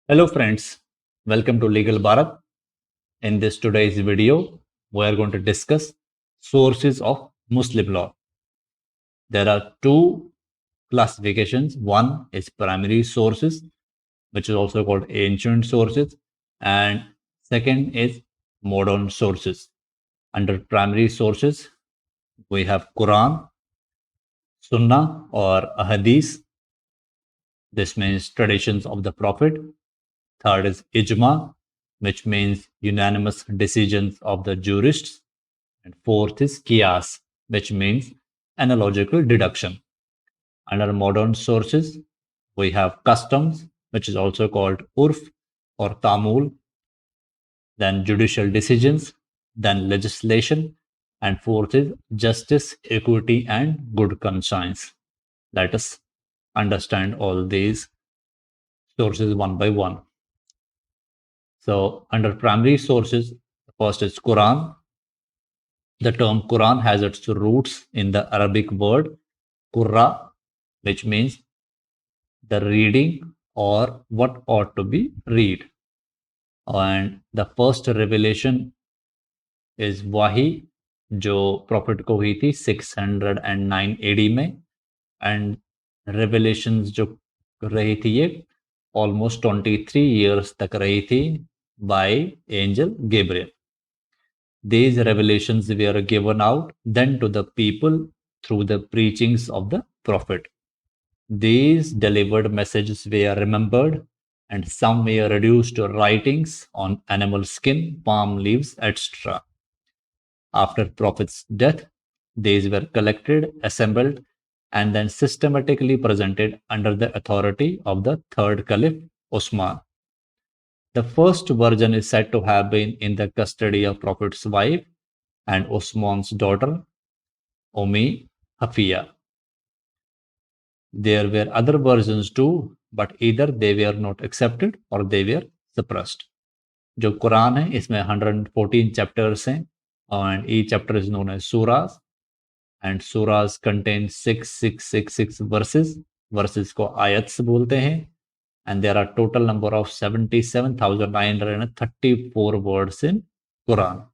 Hello friends, welcome to Legal Bharat. In this today's video, we are going to discuss sources of Muslim law. There are two classifications. One is primary sources, which is also called ancient sources, and second is modern sources. Under primary sources, we have Quran, Sunnah or Ahadith. This means traditions of the Prophet. Third is ijma, which means unanimous decisions of the jurists. And fourth is qiyas, which means analogical deduction. Under modern sources, we have customs, which is also called urf or tamul, then judicial decisions, then legislation, and fourth is justice, equity, and good conscience. Let us understand all these sources one by one. So, under primary sources, the first is Quran. The term Quran has its roots in the Arabic word Qurra, which means the reading or what ought to be read. And the first revelation is Wahi, जो profit को हुई थी 609 AD में, and revelations जो रही थी ये almost 23 years तक रही थी by angel Gabriel. These revelations were given out then to the people through the preachings of the prophet. These delivered messages were remembered, and some were reduced to writings on animal skin, palm leaves, etc. After prophet's death, these were collected, assembled, and then systematically presented under the authority of the third caliph, Osman. The first version is said to have been in the custody of Prophet's wife and Osman's daughter, Ummi Hafiya. There were other versions too, but either they were not accepted or they were suppressed. जो कुरान है इसमें 114 chapters हैं and each chapter is known as surahs, and surahs contain 6666 verses. Verses को ayats बोलते हैं, and there are total number of 77,934 words in Quran.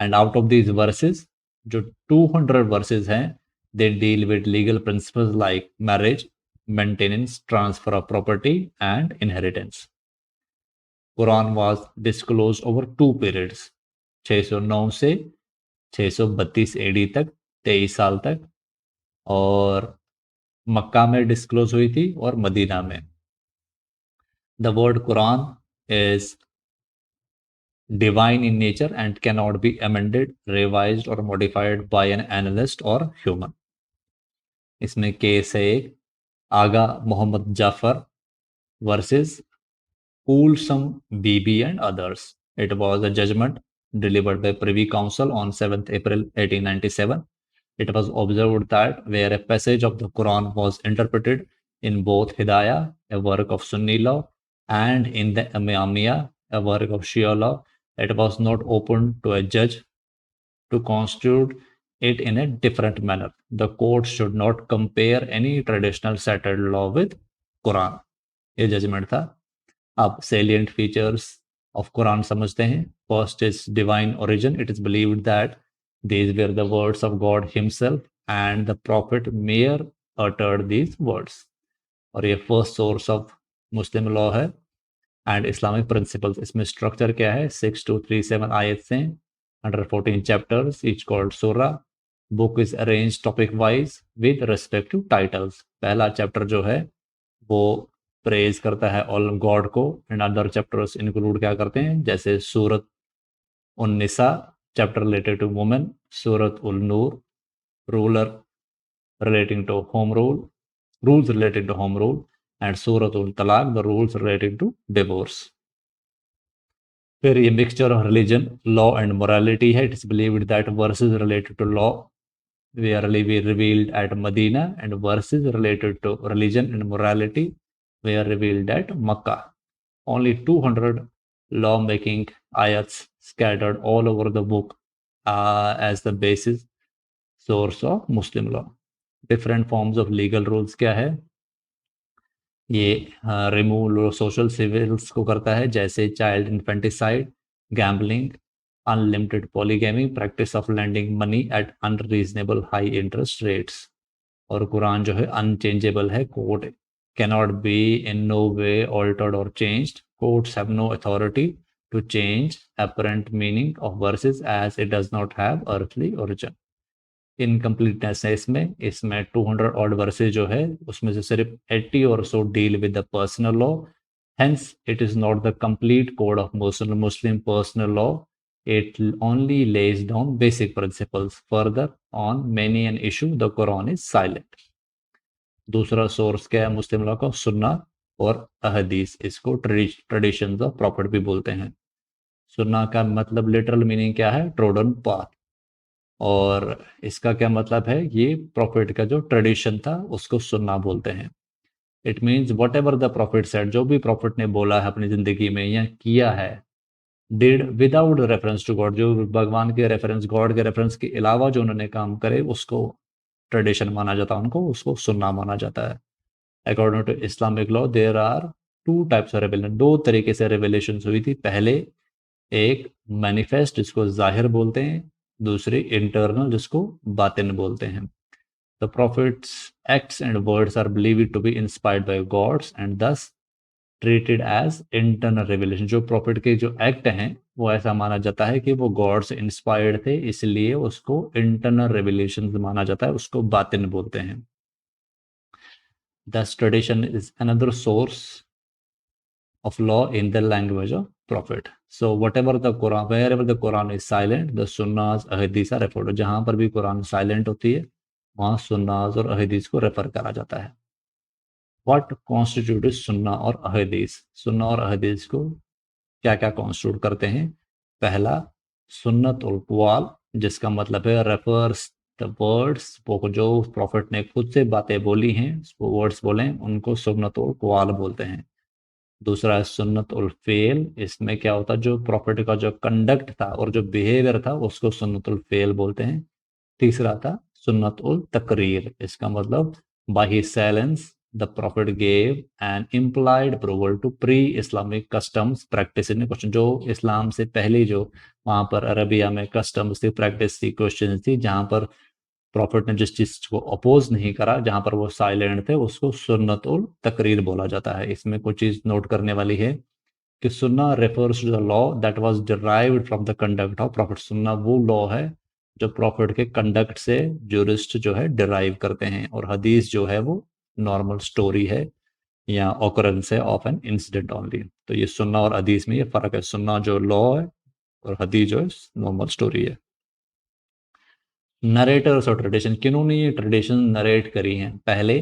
And out of these verses, जो 200 verses हैं, they deal with legal principles like marriage, maintenance, transfer of property, and inheritance. Quran was disclosed over two periods, 609 से 632 AD तक, 23 साल तक, और मक्का में disclose हुई थी और मदीना में. The word Quran is divine in nature and cannot be amended, revised or modified by an analyst or human. इसमें केस है एक Aga Mohammad Jaffer versus Coolsome BB and others. It was a judgment delivered by Privy Council on 7th April 1897. It was observed that where a passage of the Quran was interpreted in both Hidayah, a work of Sunni law, and in the Imamiyah, a work of Shia law, it was not open to a judge to constitute it in a different manner. The court should not compare any traditional settled law with Quran. ये judgement था. अब salient features of Quran समझते हैं. First is divine origin. It is believed that these were the words of God himself and the prophet mere uttered these words. और ये first source of Muslim law है. And Islamic principles, इसमें structure क्या है? 6237 ayats हैं, 114 chapters, each called surah. Book is arranged topic wise with respect to titles. पहला chapter जो है वो प्रेज करता है ऑल गॉड को, एंड अदर चैप्टर्स इंक्लूड क्या करते हैं, जैसे सूरत उन्निसा चैप्टर रिलेटेड टू वुमेन, सूरत उल नूर ruler relating to home rule, rules related to home rule, and सूरत उल तलाक the rules relating to divorce. फिर ये mixture of religion, law and morality है. It's believed that verses related to law rarely be revealed at Medina, and verses related to religion and morality were revealed at Makkah. Only 200 law-making ayats scattered all over the book as the basis source of Muslim law. Different forms of legal rules क्या है? ये remove social civils को करता है, जैसे child infanticide, gambling, unlimited polygamy, practice of lending money at unreasonable high interest rates. और कुरान जो है अनचेंजेबल है, code cannot be in no way altered और changed, courts have no authority to change apparent meaning of verses as it does not have earthly origin। Incompleteness है इसमें 200 odd versus जो है उसमें से सिर्फ 80 और so deal with the personal law, hence it is not the complete code of Muslim personal law, it only lays down basic principles, further on many an issue the Quran is silent। दूसरा source क्या है मुस्लिम law का? सुन्ना और अहदीस, इसको traditions of profit भी बोलते हैं। सुन्ना का मतलब लिटरल मीनिंग क्या है? Trodden path. और इसका क्या मतलब है? ये प्रॉफिट का जो ट्रेडिशन था उसको सुन्ना बोलते हैं। It means what ever the profit said, जो भी प्रॉफिट ने बोला है अपनी जिंदगी में या किया है, did without reference to God, जो भगवान के रेफरेंस, गॉड के रेफरेंस के अलावा जो उन्होंने काम करे उसको ट्रेडिशन माना जाता है, उनको उसको सुन्ना माना जाता है। According to Islamic law there are two types of revelation, दो तरीके से रेवलेशन हुई थी। पहले एक मैनिफेस्ट जिसको जाहिर बोलते हैं, दूसरी इंटरनल जिसको बातिन बोलते हैं। The prophets acts and words are believed to be inspired by God's and thus treated as internal revelation. जो प्रॉफिट के जो एक्ट हैं वो ऐसा माना जाता है कि वो गॉड से इंस्पायर्ड थे, इसलिए उसको इंटरनल रेवलेशन माना जाता है, उसको बातिन बोलते हैं। Thus, tradition is another source of law in the language of prophet. So, whatever the Quran, wherever the Quran is silent, the Sunnahs, Ahadith are referred. जहाँ पर भी कुरान साइलेंट होती है, वहाँ सुन्नाज और अहदीस को रेफर करा जाता है। What constitutes सुन्ना और अहदीस? सुन्ना और अहदीस को क्या क्या कॉन्स्टिट्यूट करते हैं? पहला, सुन्नत उल क़वाल, जिसका मतलब है रेफर्स द वर्ड्स, वो जो प्रॉफिट ने खुद से बातें बोली हैं, वो वर्ड्स बोले उनको सुन्नत उल क़वाल बोलते हैं। दूसरा है सुन्नत उल फ़ेल, इसमें क्या होता है, जो प्रॉफिट का जो कंडक्ट था और जो बिहेवियर था उसको सुन्नत उल फ़ेल बोलते हैं। तीसरा था सुन्नत उल तकरीर, इसका मतलब by his silence the prophet gave an implied approval to pre Islamic customs practice. In question जो इस्लाम से पहले जो वहाँ पर अरबिया में कस्टम्स थी, प्रैक्टिस थी, क्वेश्चन थी, जहाँ पर प्रॉफिट ने जिस चीज को अपोज नहीं करा, जहां पर वो साइलेंट थे, उसको सुन्नत उल तकरीर बोला जाता है। इसमें कुछ चीज नोट करने वाली है कि सुन्ना refers to the law that was derived from the conduct of prophet. सुन्ना वो लॉ है जो प्रॉफिट के कंडक्ट से जूरिस्ट जो है डिराइव करते हैं, और हदीस जो है वो नॉर्मल स्टोरी है या ऑकरेंस है ऑफ एन इंसिडेंट ओनली। तो ये सुन्ना और हदीस में ये फर्क है, सुन्ना जो लॉ है और हदीस जो है नॉर्मल स्टोरी है। नरेटर्स और ट्रेडिशन, किन्होंने ये ट्रेडिशन नरेट करी हैं? पहले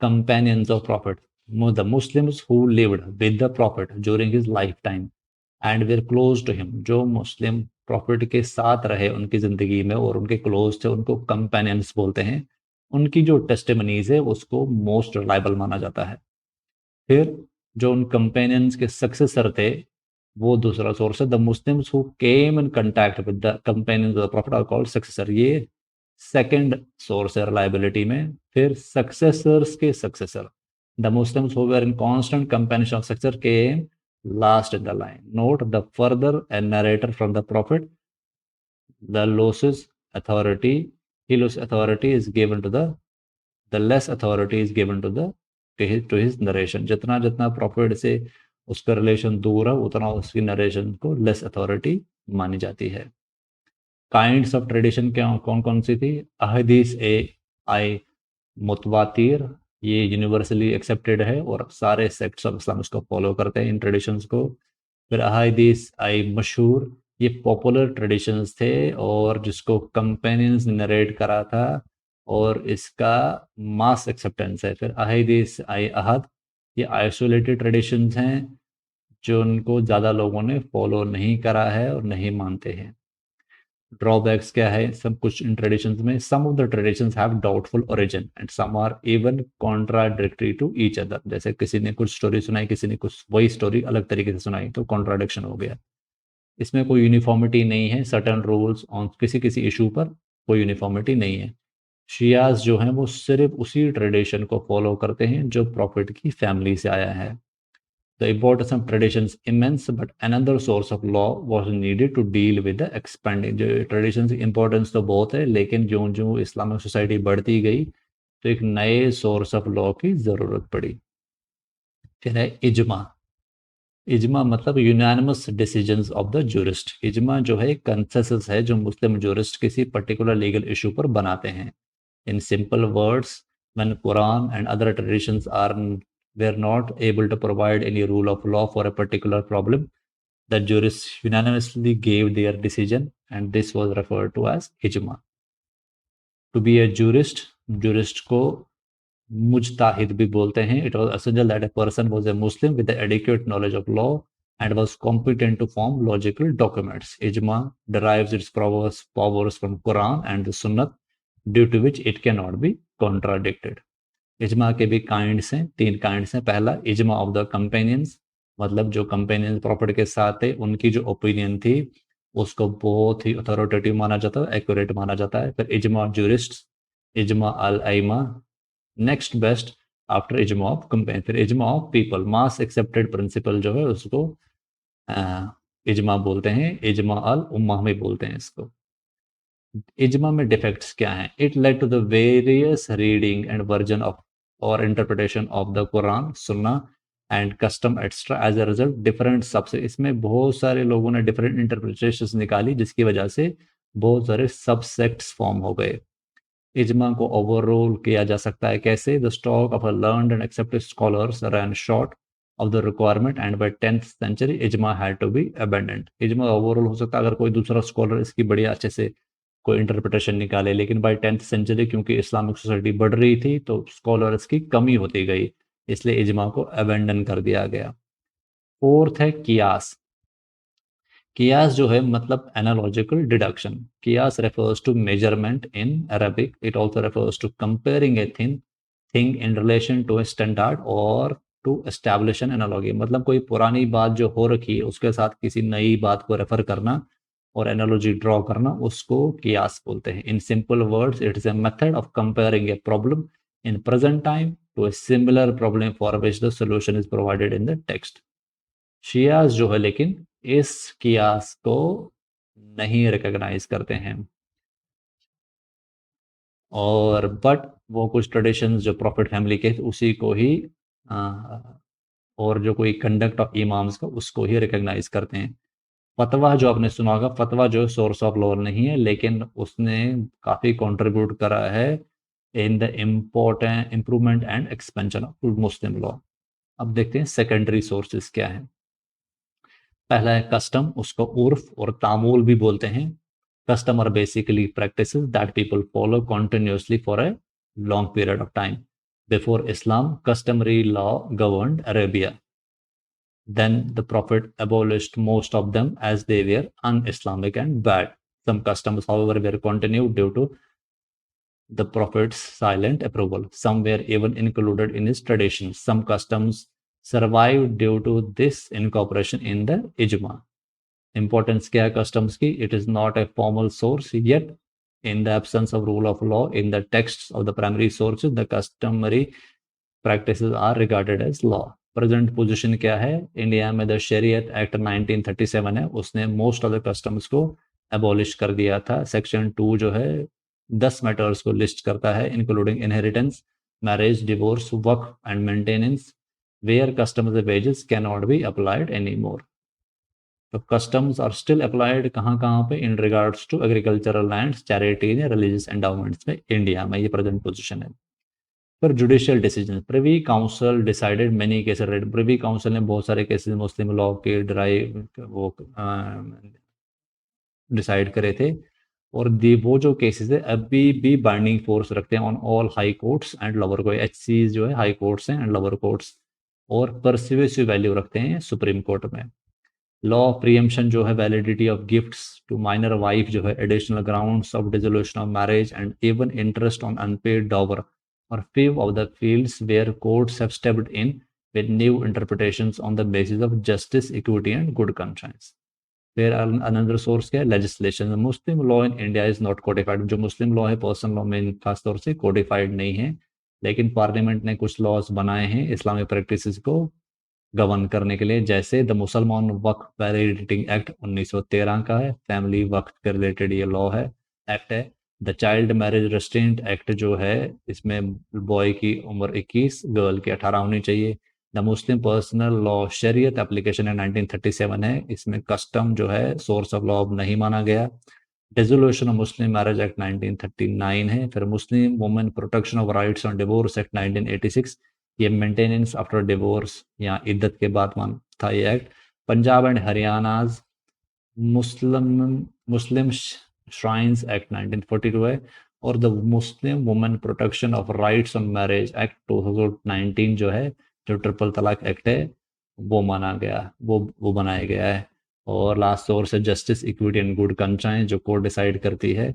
companions of prophet, the Muslims who lived with the prophet during his lifetime and were close to him. जो मुस्लिम प्रॉफिट के साथ रहे उनकी जिंदगी में और उनके क्लोज थे, उनको कंपेनियंस बोलते हैं। उनकी जो टेस्टिमनीज है उसको मोस्ट रिलायबल माना जाता है। फिर जो उन कंपेनियंस के सक्सेसर थे वो दूसरा सोर्स है, the Muslims who came in contact with the companions of the prophet are called successor. ये सेकंड सोर्स है रिलायबिलिटी में। फिर सक्सेसर्स के successor, the Muslims who were in constant companion of successor came last in the line. Note the further end narrator from the prophet, the losses authority, his authority is given to the less authority is given to the to his narration। जितना जितना profit से उसका relation दूर है उतना उसकी narration को less authority मानी जाती है। काइंड्स ऑफ ट्रेडिशन क्या कौन कौन सी थी? अहदीस ए आई मुतवातिर, ये यूनिवर्सली एक्सेप्टेड है और सारे सेक्ट्स ऑफ इस्लाम उसको फॉलो करते हैं इन ट्रेडिशंस को। फिर अहादीस आई मशहूर, ये पॉपुलर ट्रेडिशंस थे और जिसको कंपेनियंस ने नरेट करा था और इसका मास एक्सेप्टेंस है। फिर अहादीस आई अहद, ये आइसोलेटेड ट्रेडिशंस हैं जो उनको ज़्यादा लोगों ने फॉलो नहीं करा है और नहीं मानते हैं। ड्रॉबैक्स क्या है सब कुछ इन ट्रेडिशंस में? Some of the traditions have doubtful origin and some are even contradictory to each other. जैसे किसी ने कुछ स्टोरी सुनाई, किसी ने कुछ वही स्टोरी अलग तरीके से सुनाई, तो कॉन्ट्राडिक्शन हो गया। इसमें कोई यूनिफॉर्मिटी नहीं है, सर्टेन रूल्स ऑन किसी किसी इशू पर कोई यूनिफॉर्मिटी नहीं है। शियाज जो हैं वो सिर्फ उसी ट्रेडिशन को फॉलो करते हैं जो प्रॉफिट की फैमिली से आया है। The importance of traditions immense, but another source of law was needed to deal with the expanding। जो traditions की importance तो बहुत है, लेकिन जो जो इस्लामिक सोसाइटी बढ़ती गई तो एक नए सोर्स ऑफ लॉ की ज़रूरत पड़ी। फिर है इजमा। इजमा मतलब unanimous decisions of the jurist. इजमा जो है एक कंसेंसस है जो मुस्लिम जूरिस्ट किसी पर्टिकुलर लीगल इशू पर बनाते हैं। In simple words, when Quran and other traditions were not able to provide any rule of law for a particular problem, the jurists unanimously gave their decision, and this was referred to as ijma. To be a jurist, jurist को मुजताहिद भी बोलते हैं। It was essential that a person was a Muslim with adequate knowledge of law and was competent to form logical documents. Ijma derives its powers from Quran and the Sunnah, due to which it cannot be contradicted. इजमा के भी kinds हैं, 3 kinds हैं। पहला इजमा of the companions, मतलब जो companions property के साथ थे उनकी जो ओपिनियन थी उसको बहुत ही अथॉरिटेटिव माना जाता है, एक्यूरेट माना जाता है। फिर इजमा जूरिस्ट्स, इजमा अल अइमा, नेक्स्ट बेस्ट आफ्टर इजमा ऑफ कंपेनियन। फिर इजमा of people, mass accepted principle जो है उसको इजमा बोलते हैं, इजमा अल उम्मा में बोलते हैं इसको। इजमा में डिफेक्ट्स क्या हैं? It led to the various reading and version of और interpretation of the Quran, Sunnah and custom extra. As a result different सबसे, इसमें बहुत सारे लोगों ने डिफरेंट इंटरप्रिटेशंस निकाली जिसकी वजह से बहुत सारे सबसेक्ट्स फॉर्म हो गए। इजमा को ओवरऑल किया जा सकता है कैसे? The stock of a learned and accepted scholars ran short of the requirement and by 10th century इजमा हैड टू बी अबेंडेंड। इजमा ओवरऑल हो सकता है अगर कोई दूसरा स्कॉलर इसकी बढ़िया अच्छे से कोई इंटरप्रिटेशन निकाले, लेकिन बाय 10th सेंचुरी क्योंकि इस्लामिक सोसाइटी बढ़ रही थी तो स्कॉलर्स की कमी होती गई, इसलिए इजमा को अबेंडन कर दिया गया। फोर्थ है कियास। कियास जो है मतलब एनालॉजिकल डिडक्शन। कियास refers to measurement in Arabic. It also refers to comparing a thing in relation to a standard और टू एस्टैब्लिश एन एनालॉजी। मतलब कोई पुरानी बात जो हो रखी है उसके साथ किसी नई बात को रेफर करना और एनालॉजी ड्रॉ करना, उसको कियास बोलते हैं। In simple words it is a method of comparing a problem in present time to a similar problem for which the solution is provided in the text. Shias जो है लेकिन इस कियास को नहीं रिकॉग्नाइज करते हैं, और बट वो कुछ ट्रेडिशंस जो प्रॉफिट फैमिली के उसी को ही और जो कोई कंडक्ट ऑफ इमाम्स का उसको ही रिकॉग्नाइज करते हैं। फतवा जो आपने सुना होगा, फतवा जो सोर्स ऑफ लॉ नहीं है लेकिन उसने काफ़ी कंट्रीब्यूट करा है in the important improvement and expansion of Muslim law. अब देखते हैं सेकेंडरी सोर्सेज क्या है। पहला है कस्टम, उसको उर्फ और तामूल भी बोलते हैं। Custom are basically practices that people follow continuously for a long period of time. Before Islam customary law governed Arabia. Then the Prophet abolished most of them as they were un-Islamic and bad. Some customs, however, were continued due to the Prophet's silent approval. Some were even included in his traditions. Some customs survived due to this incorporation in the Ijma. Importance क्या है customs की? It is not a formal source, yet in the absence of rule of law in the texts of the primary sources, the customary practices are regarded as law. Present position क्या है? India में the शरीयत act 1937 है, उसने most of the customs को abolish कर दिया था। सेक्शन 2 जो है 10 मैटर्स को लिस्ट करता है इंक्लूडिंग इनहेरिटेंस, मैरिज, डिवोर्स, वक्फ and maintenance, where customs usages can not be applied any more. तो कस्टम्स आर स्टिल अप्लाइड कहाँ कहाँ पे? In regards to agricultural lands, charities या रिलीजियस एंडाउमेंट्स में इंडिया में ये प्रेजेंट पोजीशन है। पर judicial decision, privy council decided many cases. Privy council ने बहुत सारे केसेस मुस्लिम लॉ के ड्राइव वो डिसाइड करे थे, और दी वो जो केसेस है अभी भी बाइंडिंग फोर्स रखते हैं on all high courts and lower court. HC जो है हाई कोर्ट्स हैं एंड लोअर कोर्ट्स, और परसिवेसिव वैल्यू रखते हैं सुप्रीम कोर्ट में। लॉ प्रीएम्पशन जो है, validity of gifts to minor wife जो है, additional grounds of dissolution of marriage and even interest on unpaid dower or few of the fields where courts have stepped in with new interpretations on the basis of justice, equity, and good conscience. फिर another source क्या है, legislation. Muslim law in India is not codified. जो मुस्लिम law है personal law में खासतौर से codified नहीं है, लेकिन पार्लियामेंट ने कुछ लॉज बनाए हैं इस्लामिक प्रैक्टिसेस को गवर्न करने के लिए, जैसे द मुसलमान वक्फ वैलिडेटिंग एक्ट 1913 का है, फैमिली वक्फ के रिलेटेड ये लॉ है, एक्ट है। The child marriage restaurant act जो है, इसमें बॉय की उम्र 21, गर्ल की 18 होनी चाहिए। द मुस्लिम पर्सनल लॉ शरीयत एप्लीकेशन है 1937 है, इसमें कस्टम जो है सोर्स ऑफ लॉ नहीं माना गया। Dissolution of Muslim marriage act 1939 है। फिर मुस्लिम women protection of rights on divorce act 1986, ये मेंटेनेंस आफ्टर डिवोर्स या इद्दत के बाद था ये act. Punjab and Haryana's Muslim Muslim shrines act 1942 है। और the Muslim women protection of rights on marriage act 2019 जो है, जो ट्रिपल तलाक एक्ट है, वो माना गया, वो बनाया गया है। और लास्ट सोर्स है justice, equity and good conscience, जो कोर्ट डिसाइड करती है।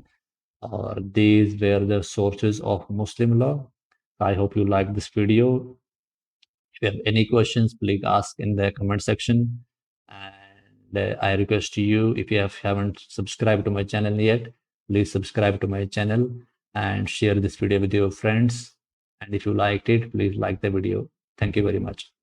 और these were the sources of Muslim law. I hope you like this video. If you have any questions, please ask in the comment section. And I request you, if you haven't subscribed to my channel yet, please subscribe to my channel and share this video with your friends. And if you liked it, please like the video. Thank you very much.